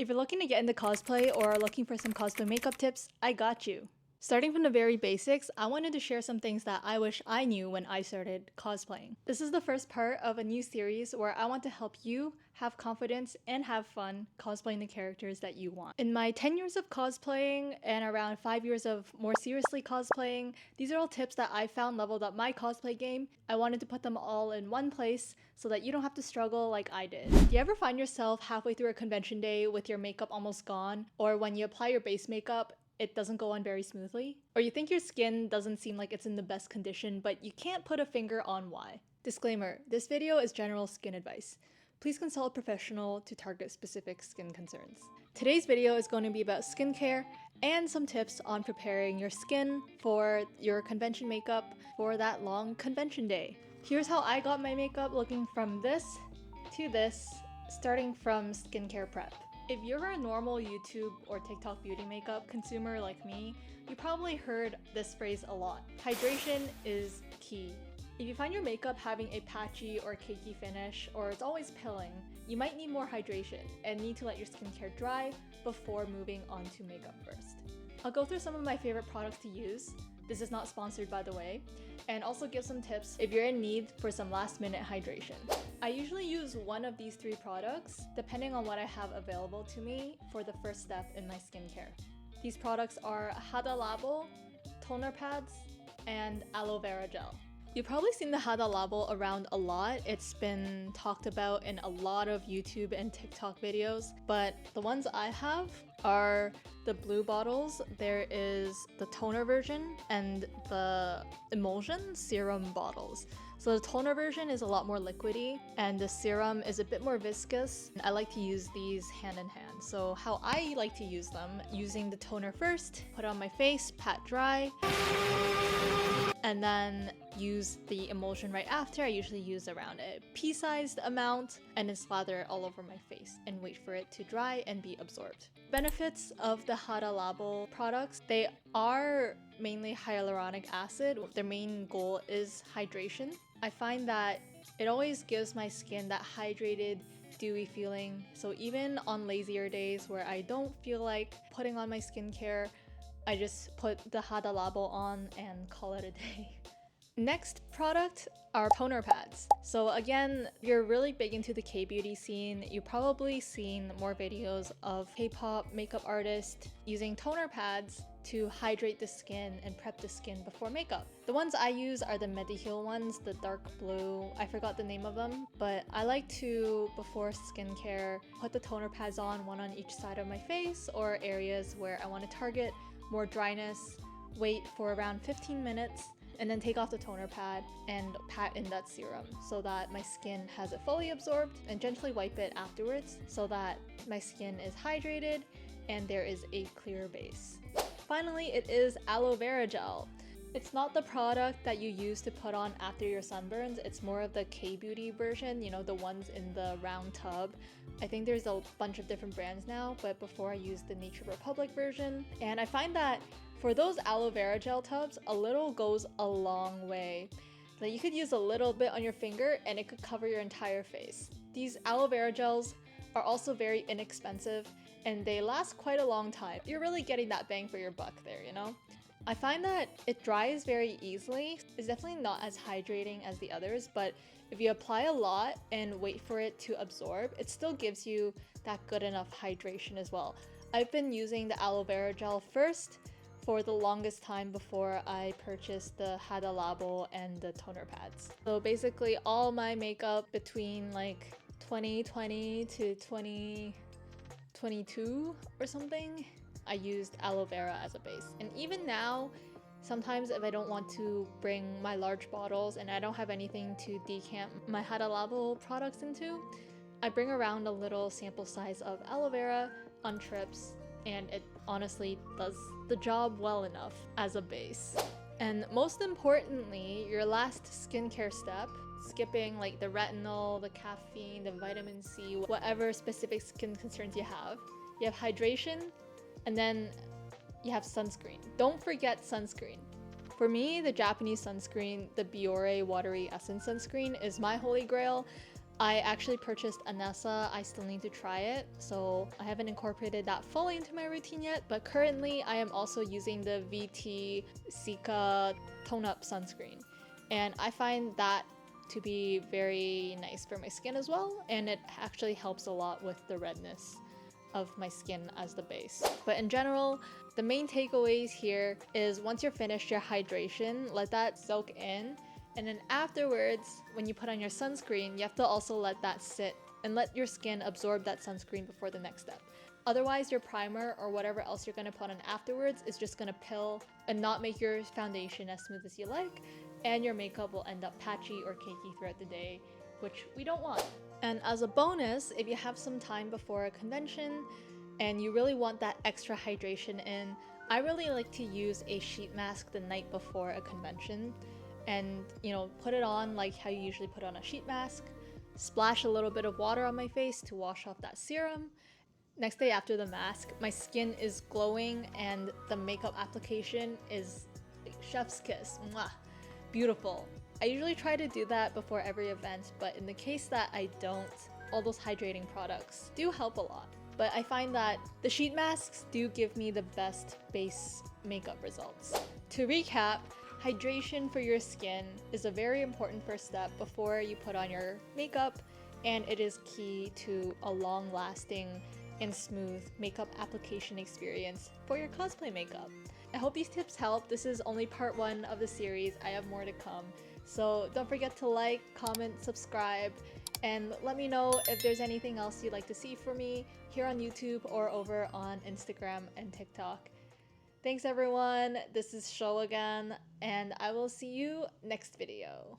If you're looking to get into cosplay or are looking for some cosplay makeup tips, I got you. Starting from the very basics, I wanted to share some things that I wish I knew when I started cosplaying. This is the first part of a new series where I want to help you have confidence and have fun cosplaying the characters that you want. In my 10 years of cosplaying and around 5 years of more seriously cosplaying, these are all tips that I found leveled up my cosplay game. I wanted to put them all in one place so that you don't have to struggle like I did. Do you ever find yourself halfway through a convention day with your makeup almost gone? Or when you apply your base makeup, it doesn't go on very smoothly? Or you think your skin doesn't seem like it's in the best condition, but you can't put a finger on why? Disclaimer, this video is general skin advice. Please consult a professional to target specific skin concerns. Today's video is going to be about skincare and some tips on preparing your skin for your convention makeup for that long convention day. Here's how I got my makeup looking from this to this, starting from skincare prep. If you're a normal YouTube or TikTok beauty makeup consumer like me, you probably heard this phrase a lot. Hydration is key. If you find your makeup having a patchy or cakey finish, or it's always pilling, you might need more hydration and need to let your skincare dry before moving on to makeup first. I'll go through some of my favorite products to use. This is not sponsored, by the way, and also give some tips if you're in need for some last-minute hydration. I usually use one of these three products depending on what I have available to me for the first step in my skincare. These products are hada labo, toner pads, and aloe vera gel. You've probably seen the hada labo around a lot. It's been talked about in a lot of YouTube and TikTok videos, but the ones I have are the blue bottles. There is the toner version and the emulsion serum bottles. So the toner version is a lot more liquidy and the serum is a bit more viscous. I like to use these hand in hand. So how I like to use them, using the toner first, put it on my face, pat dry, and then use the emulsion right after. I usually use around a pea-sized amount and then slather it all over my face and wait for it to dry and be absorbed. Benefits of the hada labo products, they are mainly hyaluronic acid. Their main goal is hydration. I find that it always gives my skin that hydrated, dewy feeling. So even on lazier days where I don't feel like putting on my skincare, I just put the hada labo on and call it a day. Next product are toner pads. So again, if you're really big into the K-beauty scene, you've probably seen more videos of K-pop makeup artists using toner pads to hydrate the skin and prep the skin before makeup. The ones I use are the Mediheal ones, the dark blue. I forgot the name of them, but I like to, before skincare, put the toner pads on, one on each side of my face or areas where I want to target more dryness, wait for around 15 minutes, and then take off the toner pad and pat in that serum so that my skin has it fully absorbed, and gently wipe it afterwards so that my skin is hydrated and there is a clear base. Finally, it is aloe vera gel. It's not the product that you use to put on after your sunburns. It's more of the K-beauty version, you know, the ones in the round tub. I think there's a bunch of different brands now, but before I used the Nature Republic version. And I find that for those aloe vera gel tubs, a little goes a long way. Like, you could use a little bit on your finger and it could cover your entire face. These aloe vera gels are also very inexpensive and they last quite a long time. You're really getting that bang for your buck there, you know? I find that it dries very easily. It's definitely not as hydrating as the others, but if you apply a lot and wait for it to absorb, it still gives you that good enough hydration as well. I've been using the aloe vera gel first for the longest time before I purchased the hada labo and the toner pads. So basically all my makeup between like 2020 to 2022 or something, I used aloe vera as a base. And even now, sometimes if I don't want to bring my large bottles and I don't have anything to decant my hada labo products into, I bring around a little sample size of aloe vera on trips, and it honestly does the job well enough as a base. And most importantly, your last skincare step, skipping like the retinol, the caffeine, the vitamin C, whatever specific skin concerns you have hydration, and then you have sunscreen. Don't forget sunscreen. For me, the Japanese sunscreen, the Biore Watery Essence sunscreen, is my holy grail. I actually purchased Anessa. I still need to try it, so I haven't incorporated that fully into my routine yet, but currently I am also using the VT Sika Tone Up Sunscreen, and I find that to be very nice for my skin as well, and it actually helps a lot with the redness of my skin as the base. But in general, the main takeaways here is once you're finished your hydration, let that soak in, and then afterwards, when you put on your sunscreen, you have to also let that sit and let your skin absorb that sunscreen before the next step. Otherwise, your primer or whatever else you're gonna put on afterwards is just gonna pill and not make your foundation as smooth as you like, and your makeup will end up patchy or cakey throughout the day, which we don't want. And as a bonus, if you have some time before a convention and you really want that extra hydration in, I really like to use a sheet mask the night before a convention and, you know, put it on like how you usually put on a sheet mask, splash a little bit of water on my face to wash off that serum. Next day after the mask, my skin is glowing and the makeup application is like chef's kiss. Mwah. Beautiful. I usually try to do that before every event, but in the case that I don't, all those hydrating products do help a lot. But I find that the sheet masks do give me the best base makeup results. To recap, hydration for your skin is a very important first step before you put on your makeup, and it is key to a long-lasting and smooth makeup application experience for your cosplay makeup. I hope these tips help. This is only part 1 of the series. I have more to come. So don't forget to like, comment, subscribe, and let me know if there's anything else you'd like to see from me here on YouTube or over on Instagram and TikTok. Thanks everyone, this is Sho again, and I will see you next video.